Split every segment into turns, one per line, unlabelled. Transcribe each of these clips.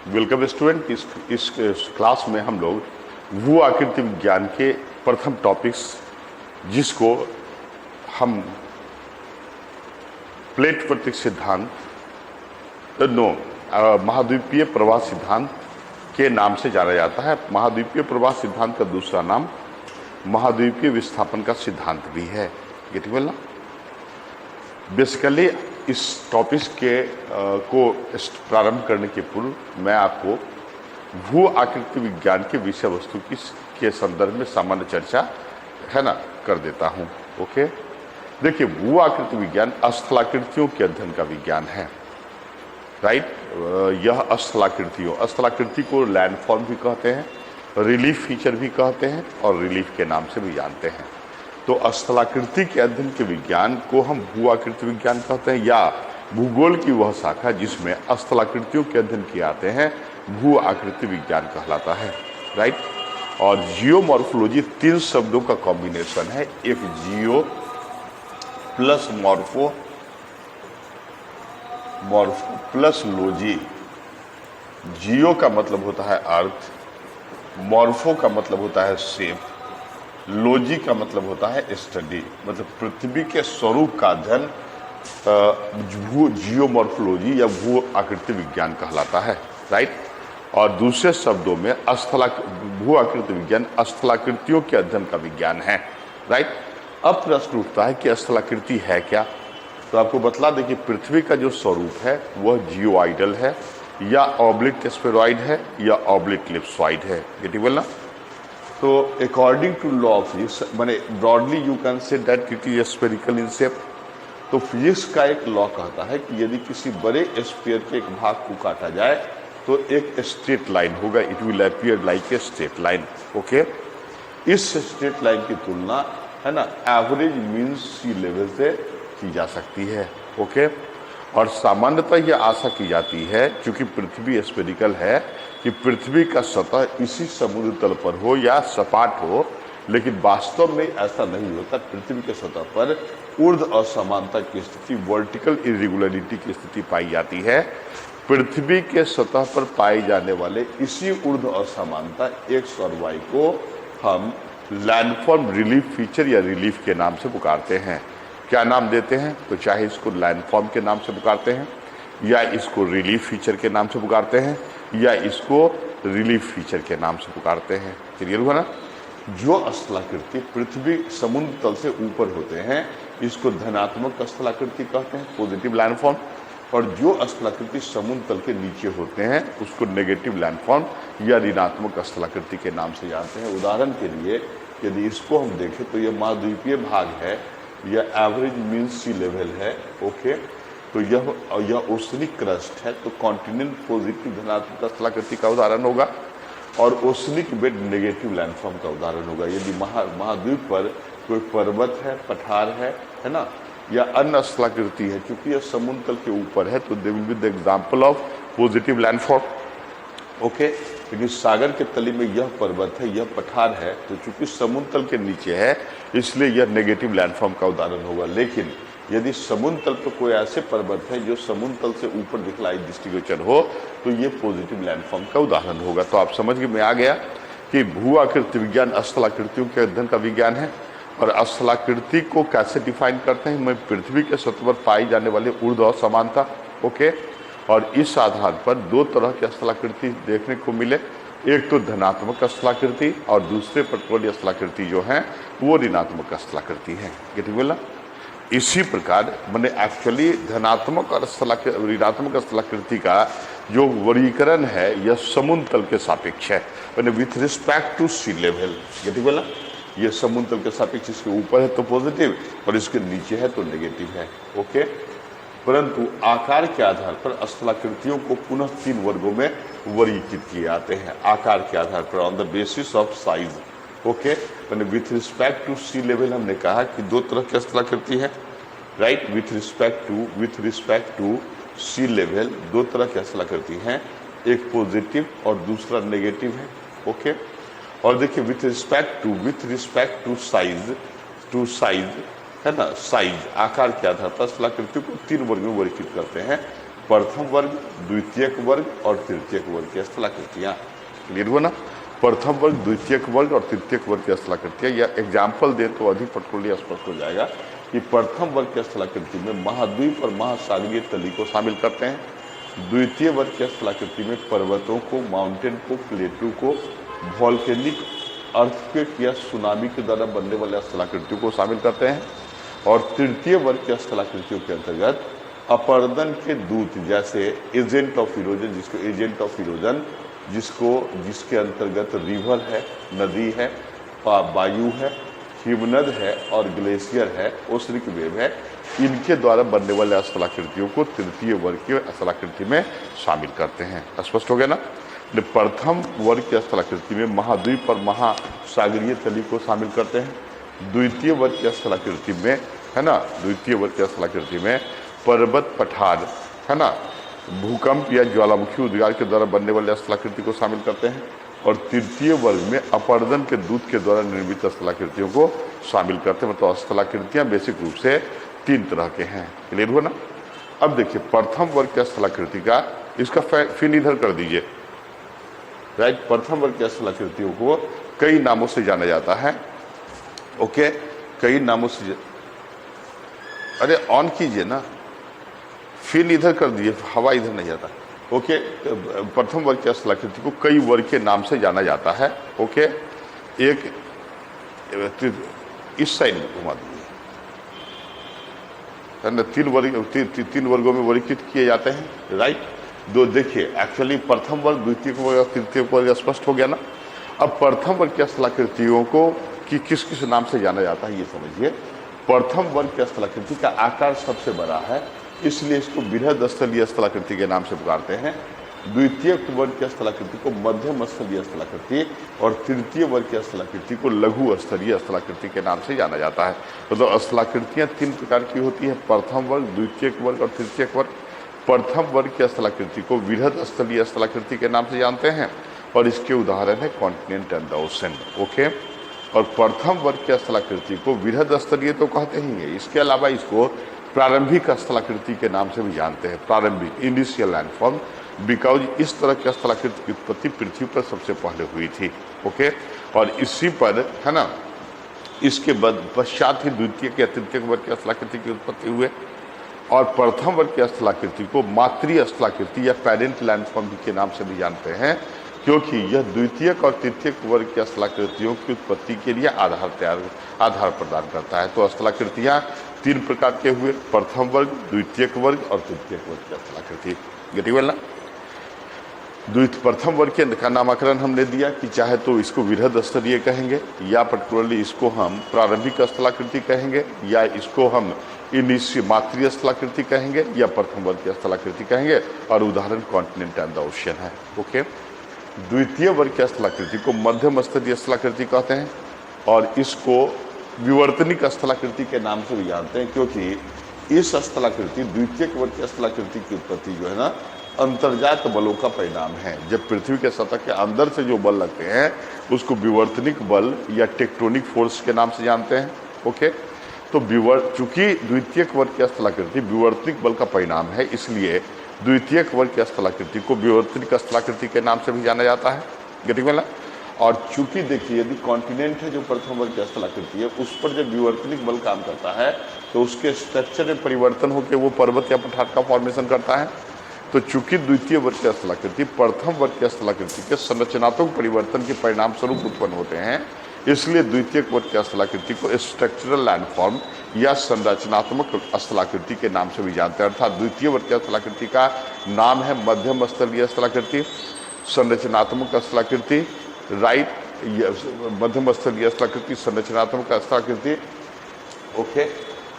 Welcome student. इस class में हम लोग भू आकृति विज्ञान के प्रथम टॉपिक्स, जिसको हम प्लेट प्रतीक सिद्धांत महाद्वीपीय प्रवाह सिद्धांत के नाम से जाना जाता है। महाद्वीपीय प्रवाह सिद्धांत का दूसरा नाम महाद्वीपीय विस्थापन का सिद्धांत भी है। गेटिंग वेल ना? बेसिकली इस टॉपिक को प्रारंभ करने के पूर्व मैं आपको भू आकृति विज्ञान के विषय वस्तु के संदर्भ में सामान्य चर्चा है ना कर देता हूँ। ओके, देखिए, भू आकृति विज्ञान स्थलाकृतियों के अध्ययन का विज्ञान है। राइट, यह स्थलाकृति को लैंडफॉर्म भी कहते हैं, रिलीफ फीचर भी कहते हैं और रिलीफ के नाम से भी जानते हैं। तो स्थलाकृति के अध्ययन के विज्ञान को हम भू आकृति विज्ञान कहते हैं, या भूगोल की वह शाखा जिसमें स्थलाकृतियों के अध्ययन किए जाते हैं भू आकृति विज्ञान कहलाता है। राइट, और जियोमॉर्फोलॉजी तीन शब्दों का कॉम्बिनेशन है। एक जियो प्लस मॉर्फो प्लस लॉजी। जियो का मतलब होता है अर्थ, मॉर्फो का मतलब होता है शेप, लॉजी का मतलब होता है स्टडी, मतलब पृथ्वी के स्वरूप का अध्ययन जियोमॉर्फोलॉजी या भू आकृति विज्ञान कहलाता है। राइट, और दूसरे शब्दों में भू आकृति विज्ञान स्थलाकृतियों के अध्ययन का विज्ञान है। राइट, अब प्रश्न उठता है कि स्थलाकृति है क्या? तो आपको बतला दें कि पृथ्वी का जो स्वरूप है वह जियोइडल है, या ऑब्लिक स्फेरॉइड है, या ऑब्लिक इलिप्सॉइड है। गेटिंग वेल ना? तो according to law of physics, माने broadly you can say that it is spherical in shape. तो फिजिक्स का एक लॉ कहता है कि यदि किसी बड़े स्फीयर के एक भाग को काटा जाए तो एक स्ट्रेट लाइन होगा, it will appear like a straight line. Okay, इस स्ट्रेट लाइन की तुलना है ना एवरेज मीन सी लेवल से की जा सकती है। ओके, और सामान्यतः यह आशा की जाती है, क्योंकि पृथ्वी स्फेरिकल है, कि पृथ्वी का सतह इसी समुद्र तल पर हो या सपाट हो, लेकिन वास्तव में ऐसा नहीं होता। पृथ्वी के सतह पर ऊर्ध्व असमानता की स्थिति, वर्टिकल इरेगुलरिटी की स्थिति पाई जाती है। पृथ्वी के सतह पर पाए जाने वाले इसी ऊर्ध्व असमानता एक्स और वाई को हम लैंडफॉर्म रिलीफ फीचर या रिलीफ के नाम से पुकारते हैं। क्या नाम देते हैं? तो चाहे इसको लैंडफॉर्म के नाम से पुकारते हैं, या इसको रिलीफ फीचर के नाम से पुकारते हैं, या इसको रिलीफ फीचर के नाम से पुकारते हैं। क्लियर हुआ ना? जो स्थलाकृति पृथ्वी समुद्र तल से ऊपर होते हैं इसको धनात्मक स्थलाकृति कहते हैं, पॉजिटिव लैंडफॉर्म, और जो स्थलाकृति समुद्र तल के नीचे होते हैं उसको नेगेटिव लैंडफॉर्म या ऋणात्मक स्थलाकृति के नाम से जानते हैं। उदाहरण के लिए यदि इसको हम देखें तो यह महाद्वीपीय भाग है, यह एवरेज मीन सी लेवल है। ओके, तो यह ओशनिक क्रस्ट है, तो कॉन्टिनेंट पॉजिटिव धनात्मक स्थलाकृति का उदाहरण होगा, और ओशनिक बेड नेगेटिव लैंडफॉर्म का उदाहरण होगा। यदि महाद्वीप पर कोई पर्वत है, पठार है ना, या अन्य स्थलाकृति है, क्योंकि यह समुद्र तल के ऊपर है, तो they will be the example of positive landform. Okay, लेकिन सागर के तली में यह पर्वत है, यह पठार है, तो चूंकि समुद्र तल के नीचे है इसलिए यह नेगेटिव लैंडफॉर्म का उदाहरण होगा। लेकिन यदि समुद्र तल पर कोई ऐसे पर्वत है जो समुद्र तल से ऊपर दिखलाई दृष्टिगोचर हो तो ये पॉजिटिव लैंडफॉर्म का उदाहरण होगा। तो आप समझ में आ गया कि भू आकृति विज्ञान स्थलाकृतियों के अध्ययन का विज्ञान है। और स्थलाकृति को कैसे डिफाइन करते हैं? मैं पृथ्वी के सतह पर पाई जाने वाली ऊर्ध्व असमानता। ओके, और इस आधार पर दो तरह की स्थलाकृति देखने को मिले, एक तो धनात्मक स्थलाकृति और दूसरे पेट्रोलियम स्थलाकृति जो है वो ऋणात्मक स्थलाकृति है। गेटिंग वेल ना? इसी प्रकार मैंने एक्चुअली धनात्मक और ऋणात्मक स्थलाकृति का जो वर्गीकरण है यह समुद्र तल के सापेक्ष है, मैंने with respect to sea level. Getting well ना? यह समुद्र तल के सापेक्ष, इसके ऊपर है तो पॉजिटिव और इसके नीचे है तो नेगेटिव है। ओके, परंतु आकार के आधार पर स्थलाकृतियों को पुनः तीन वर्गों में वर्गीकृत किए जाते हैं। आकार के आधार पर, on the basis of size. Okay, मैंने with respect to sea level हमने कहा कि दो तरह की स्थलाकृति है। Right, with respect to sea level दो तरह की स्थलाकृति हैं, एक पॉजिटिव और दूसरा नेगेटिव है। ओके, और देखिए विथ रिस्पेक्ट टू साइज है ना, साइज आकार के आधार पर स्थलाकृति को तीन वर्ग में वर्गीकृत करते हैं। प्रथम वर्ग, द्वितीयक वर्ग और तृतीयक वर्ग की स्थलाकृतियां। क्लियर हुआ ना? प्रथम वर्ग, द्वितीयक वर्ग और तृतीयक वर्ग की स्थलाकृतियां। या एग्जाम्पल दे तो अधिक पर्टिकुलरली स्पष्ट हो जाएगा कि प्रथम वर्ग की स्थलाकृति में महाद्वीप और महासागरीय तली को शामिल करते हैं। द्वितीय वर्ग की स्थलाकृति में पर्वतों को, माउंटेन को, प्लेटू को, वॉल्केनिक अर्थक्वेक या सुनामी के द्वारा बनने वाले स्थलाकृतियों को शामिल करते हैं। और तृतीय वर्ग की स्थलाकृतियों के अंतर्गत अपर्दन के दूत जैसे एजेंट ऑफ इरोजन, जिसके अंतर्गत रिवर है, नदी है, वायु है, हिमनद है और ग्लेशियर है, ओसरिक वेव है, इनके द्वारा बनने वाले स्थलाकृतियों को तृतीय वर्ग की स्थलाकृति में शामिल करते हैं। स्पष्ट हो गया ना? प्रथम वर्ग की स्थलाकृति में महाद्वीप और महासागरीय तली को शामिल करते हैं। द्वितीय वर्ग की स्थलाकृति में, है ना, द्वितीय वर्ग की स्थलाकृति में पर्वत, पठार, है ना, भूकंप या ज्वालामुखी उद्गार के द्वारा बनने वाले स्थलाकृति को शामिल करते हैं। और तृतीय वर्ग में अपर्दन के दूत के द्वारा निर्मित स्थलाकृतियों को शामिल करते हैं। मतलब स्थलाकृतियां बेसिक रूप से 3 तरह के हैं। क्लियर हुआ ना? अब देखिए प्रथम वर्ग की स्थलाकृति का, इसका फिर इधर कर दीजिए, राइट। प्रथम वर्ग की स्थलाकृतियों को कई नामों से जाना जाता है। ओके, कई नामों से, अरे ऑन कीजिए ना, फिर इधर कर दीजिए, हवा इधर नहीं जाता। ओके, प्रथम वर्ग की स्थलाकृति को कई वर्ग के नाम से जाना जाता है। ओके, एक इस साइड में घुमा दीजिए, है ना, 3 वर्गों में वर्गीकृत किए जाते हैं, राइट। दो देखिए, एक्चुअली प्रथम वर्ग, द्वितीय वर्ग और तृतीय वर्ग स्पष्ट हो गया ना। अब प्रथम वर्ग की स्थलाकृतियों को किस किस नाम से जाना जाता है ये समझिए। प्रथम वर्ग की स्थलाकृति का आकार सबसे बड़ा है, इसलिए इसको बृहद स्थलीय स्थलाकृति के नाम से पुकारते हैं। द्वितीय वर्ग की स्थलाकृति को मध्यम स्थलीय स्थलाकृति और तृतीय वर्ग की स्थलाकृति को लघु स्तरीय स्थलाकृति के नाम से जाना जाता है। मतलब स्थलाकृतियां 3 प्रकार की होती है, प्रथम वर्ग, द्वितीय वर्ग और तृतीय वर्ग। प्रथम वर्ग की स्थलाकृति को बृहद स्थलीय स्थलाकृति के नाम से जानते हैं और इसके उदाहरण है continent and the ocean. Okay, और प्रथम वर्ग की स्थलाकृति को बृहद स्तरीय तो कहते ही है, इसके अलावा इसको प्रारंभिक स्थलाकृति के नाम से भी जानते हैं, प्रारंभिक, इनिशियल लैंडफॉर्म, बिकॉज इस तरह की स्थलाकृति की उत्पत्ति पृथ्वी पर सबसे पहले हुई थी। ओके, और इसी पर, है ना, इसके पश्चात ही द्वितीय या तृतीय वर्ग की स्थलाकृति की उत्पत्ति हुए। और प्रथम वर्ग की स्थलाकृति को मातृ स्थलाकृति या पेरेंट लैंडफॉर्म के नाम से भी जानते हैं, क्योंकि यह द्वितीय और तृतीय वर्ग की स्थलाकृतियों की उत्पत्ति के लिए आधार प्रदान करता है। तो स्थलाकृतियां 3 प्रकार के हुए, प्रथम वर्ग, द्वितीय वर्ग और तृतीय वर्ग की स्थलाकृति। गेटिंग ना? प्रथम वर्ग के का नामकरण हमने दिया कि चाहे तो इसको बृहद स्तरीय कहेंगे, या पर्टिकुलरली इसको हम प्रारंभिक स्थलाकृति कहेंगे, या इसको हम मातृ स्थलाकृति कहेंगे, या प्रथम वर्ग की स्थलाकृति कहेंगे। और उदाहरण कॉन्टिनेंट एंड द ओशन है। ओके, द्वितीय वर्ग की स्थलाकृति को मध्यम स्तरीय स्थलाकृति कहते हैं और इसको विवर्तनिक स्थलाकृति के नाम से भी जानते हैं, क्योंकि इस स्थलाकृति, द्वितीय वर्ग की स्थलाकृति की उत्पत्ति जो है ना, अंतर्जात बलों का परिणाम है। जब पृथ्वी के सतह के अंदर से जो बल लगते हैं उसको विवर्तनिक बल या टेक्टोनिक फोर्स के नाम से जानते हैं। ओके, तो चूंकि द्वितीय वर्ग की स्थलाकृति विवर्तनिक बल का परिणाम है, इसलिए द्वितीय वर्ग की स्थलाकृति को विवर्तनिक स्थलाकृति के नाम से भी जाना जाता है। गेटिंग वाला? और चूंकि देखिए, यदि कॉन्टिनेंट है जो प्रथम वर्ग की स्थलाकृति है, उस पर जब विवर्तनिक बल काम करता है तो उसके स्ट्रक्चर में परिवर्तन होकर वो पर्वत या पठार का फॉर्मेशन करता है। तो चूंकि द्वितीय वर्ग की स्थलाकृति प्रथम वर्ग की स्थलाकृति के संरचनात्मक परिवर्तन के परिणाम स्वरूप उत्पन्न होते हैं, इसलिए द्वितीय वर्ग की स्थलाकृति को स्ट्रक्चरल लैंडफॉर्म या संरचनात्मक स्थलाकृति के नाम से भी जानते हैं। अर्थात द्वितीय वर्ग की स्थलाकृति का नाम है मध्यम स्तरीय स्थलाकृति, संरचनात्मक स्थलाकृति, राइट, मध्यम स्तरीय स्थलाकृति, संरचनात्मक स्थलाकृति। ओके,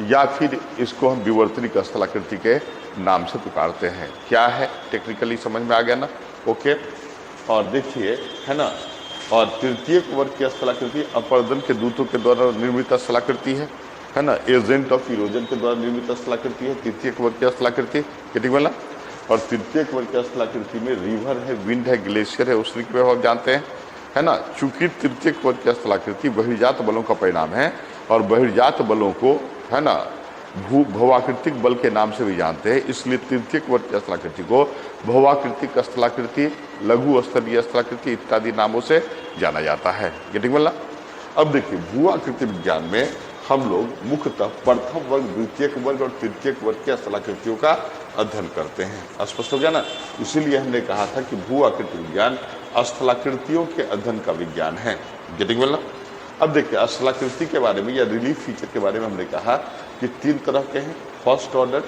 या फिर इसको हम विवर्तनिक स्थलाकृति के नाम से पुकारते हैं। क्या है टेक्निकली समझ में आ गया ना? ओके, और देखिए, है ना, और तृतीय वर्ग की स्थलाकृति अपर्दन के दूतों के द्वारा निर्मित स्थलाकृति है ना, एजेंट ऑफ इरोजन के द्वारा निर्मित स्थलाकृति है तृतीय वर्ग की स्थलाकृति। गेटिंग वाला? और तृतीय वर्ग की स्थलाकृति में रिवर है, विंड है, ग्लेशियर है, उस तरीके आप जानते हैं, है ना। चूंकि तृतीय वर्ग की स्थलाकृति बहिर्जात बलों का परिणाम है और बहिर्जात बलों को, है ना, भवाकृतिक बल के नाम से भी जानते हैं, इसलिए तृतीयक वर्ग की स्थलाकृति को भवाकृतिक स्थलाकृति, लघु स्थलीय स्थलाकृति इत्यादि नामों से जाना जाता है। गेटिंग वाला। अब देखिए भू आकृति विज्ञान में हम लोग मुख्यतः प्रथम वर्ग, द्वितीयक वर्ग और तृतीयक वर्ग की स्थलाकृतियों का अध्ययन करते हैं। स्पष्ट हो गया ना। इसीलिए हमने कहा था कि भू आकृति विज्ञान स्थलाकृतियों के अध्ययन का विज्ञान है। गेटिंग वाला। अब देखिए स्थलाकृति के बारे में या रिलीफ फीचर के बारे में हमने कहा कि 3 तरह के हैं, फर्स्ट ऑर्डर,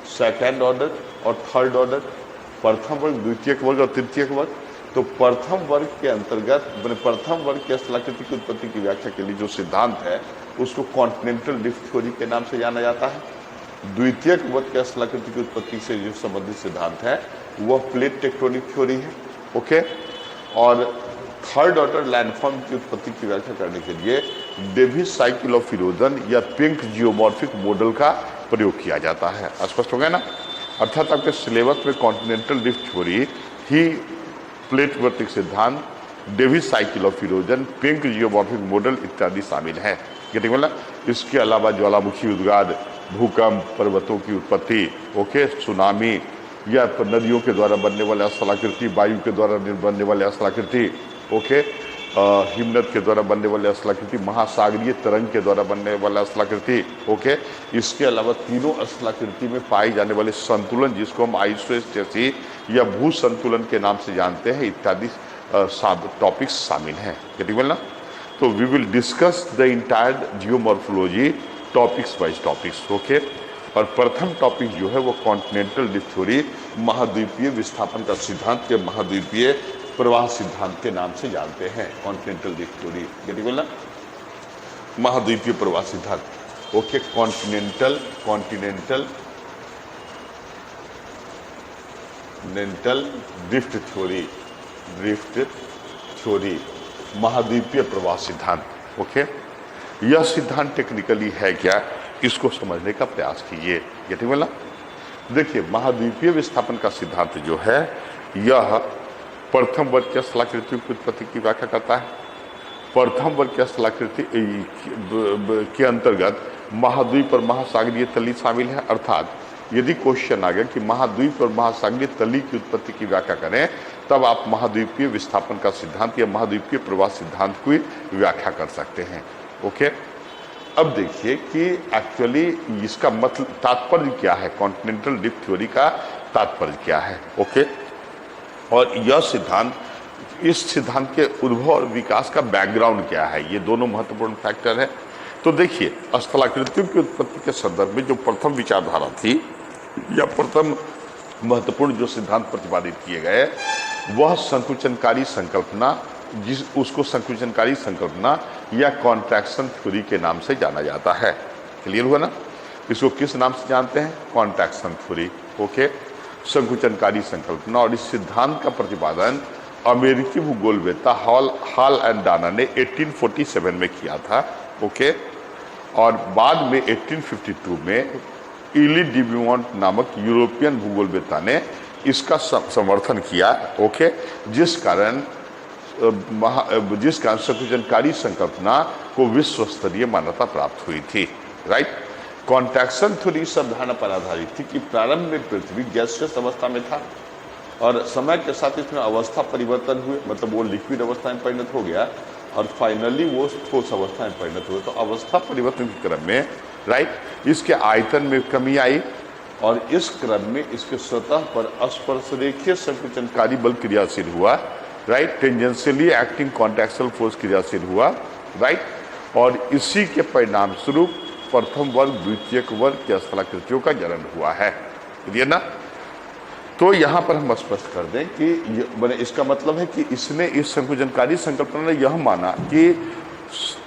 सेकेंड ऑर्डर और थर्ड ऑर्डर। प्रथम वर्ग, द्वितीयक वर्ग और तृतीयक वर्ग। तो प्रथम वर्ग के अंतर्गत प्रथम वर्ग की स्थलाकृति की उत्पत्ति की व्याख्या के लिए जो सिद्धांत है उसको कॉन्टिनेंटल ड्रिफ्ट थ्योरी के नाम से जाना जाता है। द्वितीयक वर्ग की स्थलाकृति की उत्पत्ति से जो संबंधित सिद्धांत है वह प्लेट टेक्टोनिक थ्योरी है। ओके। और थर्ड ऑर्डर लैंडफॉर्म की उत्पत्ति की व्याख्या करने के लिए डेविस साइकिल ऑफ इरोजन या पिंक जियोमॉर्फिक मॉडल का प्रयोग किया जाता है। स्पष्ट हो गया ना। अर्थात आपके सिलेबस में कॉन्टिनेंटल ड्रिफ्ट थ्योरी ही, प्लेट वर्तिक सिद्धांत, Davis cycle of erosion, pink geomorphic model इत्यादि शामिल है। गेटिंग वाला। इसके अलावा ज्वालामुखी उद्गार, भूकंप, पर्वतों की उत्पत्ति, ओके, सुनामी या नदियों के द्वारा बनने वाले स्थलाकृति, वायु के द्वारा बनने वाले स्थलाकृति, ओके, हिमनद के द्वारा बनने वाले स्थलाकृति, महासागरीय तरंग के द्वारा बनने वाला स्थलाकृति, ओके। इसके अलावा तीनों स्थलाकृति में पाए जाने वाले संतुलन जिसको हम आइसोस्टेसी या भू संतुलन के नाम से जानते हैं इत्यादि टॉपिक्स शामिल हैं। गेटिंग वेल ना। तो we will discuss the entire geomorphology topics wise topics. Okay. और प्रथम टॉपिक जो है वो कॉन्टिनेंटल ड्रिफ्ट थ्योरी, महाद्वीपीय विस्थापन का सिद्धांत के महाद्वीपीय प्रवाह सिद्धांत के नाम से जानते हैं। Continental drift theory, getting well ना, महाद्वीपीय प्रवाह सिद्धांत। ओके। कॉन्टिनेंटल ड्रिफ्ट थ्योरी, महाद्वीपीय प्रवाह सिद्धांत। ओके। यह सिद्धांत टेक्निकली है क्या, इसको समझने का प्रयास कीजिए। गेटिंग वेल ना। देखिए महाद्वीपीय विस्थापन का सिद्धांत जो है यह प्रथम वर्ग की स्थलाकृति की उत्पत्ति की व्याख्या करता है। प्रथम वर्ग की स्थलाकृति के अंतर्गत महाद्वीप और महासागरीय तली शामिल है। अर्थात यदि क्वेश्चन आ गया कि महाद्वीप और महासागरीय तली की उत्पत्ति की व्याख्या करें तब आप महाद्वीपीय विस्थापन का सिद्धांत या महाद्वीपीय प्रवाह सिद्धांत की व्याख्या कर सकते हैं। ओके। अब देखिए कि एक्चुअली इसका मतलब तात्पर्य क्या है, कॉन्टिनेंटल ड्रिफ्ट थ्योरी का तात्पर्य क्या है। ओके। और यह सिद्धांत, इस सिद्धांत के उद्भव और विकास का बैकग्राउंड क्या है, ये दोनों महत्वपूर्ण फैक्टर है। तो देखिए स्थलाकृतियों की उत्पत्ति के संदर्भ में जो प्रथम विचारधारा थी या प्रथम महत्वपूर्ण जो सिद्धांत प्रतिपादित किए गए वह संकुचनकारी संकल्पना, उसको संकुचनकारी संकल्पना या कॉन्ट्रैक्शन थ्योरी के नाम से जाना जाता है। क्लियर हुआ ना। इसको किस नाम से जानते हैं, कॉन्ट्रैक्शन थ्योरी। ओके। संकुचनकारी संकल्पना। और इस सिद्धांत का प्रतिपादन अमेरिकी भूगोलवेत्ता हॉल एंड डाना ने 1847 में किया था। ओके। और बाद में 1852 में इली डिब्यूमॉन्ट नामक यूरोपियन भूगोलवेत्ता ने इसका समर्थन किया। ओके। जिस कारण संकुचनकारी संकल्पना को विश्व स्तरीय मान्यता प्राप्त हुई थी। राइट। कॉन्ट्रैक्शन थ्योरी इस अवधारणा पर आधारित थी कि प्रारंभ में पृथ्वी गैसियस अवस्था में था और समय के साथ इसमें अवस्था परिवर्तन हुए, मतलब वो लिक्विड अवस्था में परिणत हो गया और फाइनली वो ठोस अवस्था में परिणत हुए। तो अवस्था परिवर्तन के क्रम में राइट इसके आयतन में कमी आई और इस क्रम में इसके सतह पर स्पर्शरेखीय संकुचनकारी बल क्रियाशील हुआ। राइट। टेंजेंशियली एक्टिंग कॉन्ट्रैक्शनल फोर्स क्रियाशील हुआ। राइट। और इसी के परिणाम स्वरूप प्रथम वर्ग, द्वितीयक वर्ग की स्थलाकृतियों का जन्म हुआ है। क्लियर ना। तो यहाँ पर हम स्पष्ट कर दें कि इसका मतलब है कि इसने, इस संकुचनकारी संकल्पना ने यह माना कि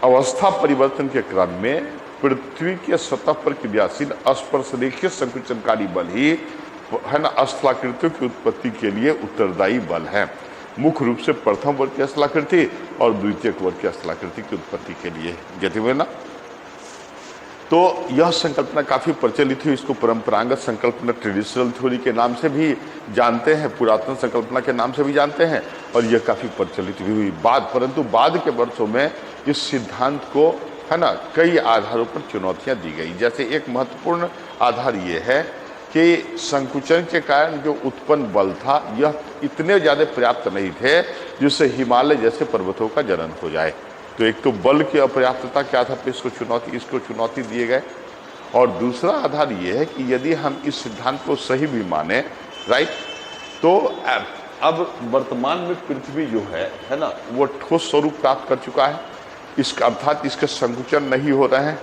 अवस्था परिवर्तन के क्रम में पृथ्वी के सतह पर क्रियाशील स्पर्शरेखीय संकुचनकारी बल ही है ना स्थलाकृतियों की उत्पत्ति के लिए उत्तरदायी बल है। मुख्य रूप से प्रथम वर्ग की स्थलाकृति और द्वितीयक वर्ग की स्थलाकृति की उत्पत्ति के लिए। गेटिंग वेल ना। तो यह संकल्पना काफ़ी प्रचलित हुई। इसको परंपरागत संकल्पना, ट्रेडिशनल थ्योरी के नाम से भी जानते हैं, पुरातन संकल्पना के नाम से भी जानते हैं और यह काफ़ी प्रचलित भी हुई। परंतु बाद के वर्षों में इस सिद्धांत को है ना, कई आधारों पर चुनौतियां दी गई। जैसे एक महत्वपूर्ण आधार ये है कि संकुचन के कारण जो उत्पन्न बल था यह इतने ज़्यादा पर्याप्त नहीं थे जिससे हिमालय जैसे पर्वतों का जनन हो जाए। तो एक तो बल की अपर्याप्तता के आधार पर इसको चुनौती दिए गए, और दूसरा आधार ये है कि यदि हम इस सिद्धांत को सही भी माने, राइट, तो अब वर्तमान में पृथ्वी जो है ना, वो ठोस स्वरूप प्राप्त कर चुका है। इसका अर्थात इसके संकुचन नहीं हो रहे हैं,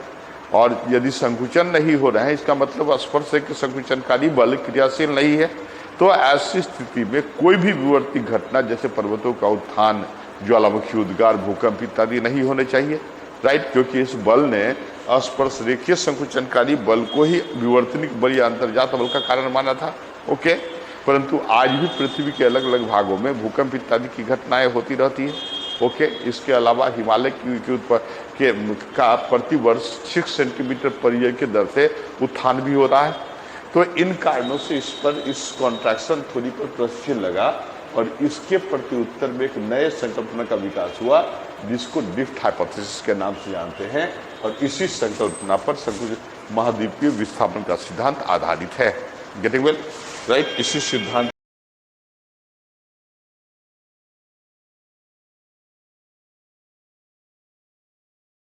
और यदि संकुचन नहीं हो रहे हैं इसका मतलब स्पर्श है कि संकुचनकारी बल क्रियाशील नहीं है। तो ऐसी स्थिति में कोई भी विवर्ती घटना जैसे पर्वतों का उत्थान, ज्वालामुखी उद्गार, भूकंप इत्यादि नहीं होने चाहिए, राइट, क्योंकि इस बल ने स्पर्श रेखीय संकुचनकारी बल को ही विवर्तनिक बल या अंतर्जात बल का कारण माना था। ओके, परंतु आज भी पृथ्वी के अलग अलग भागों में भूकंप इत्यादि की घटनाएं होती रहती है। ओके, इसके अलावा हिमालय का प्रति वर्ष 6 सेंटीमीटर पर ईयर की दर से उत्थान भी हो रहा है। तो इन कारणों से इस कॉन्ट्रैक्शन थ्योरी पर प्रश्न लगा, और इसके प्रति उत्तर में एक नए संकल्पना का विकास हुआ जिसको ड्रिफ्ट हाइपोथेसिस के नाम से जानते हैं, और इसी संकल्पना पर महाद्वीपीय विस्थापन का सिद्धांत आधारित है। गेटिंग वेल, राइट, इसी सिद्धांत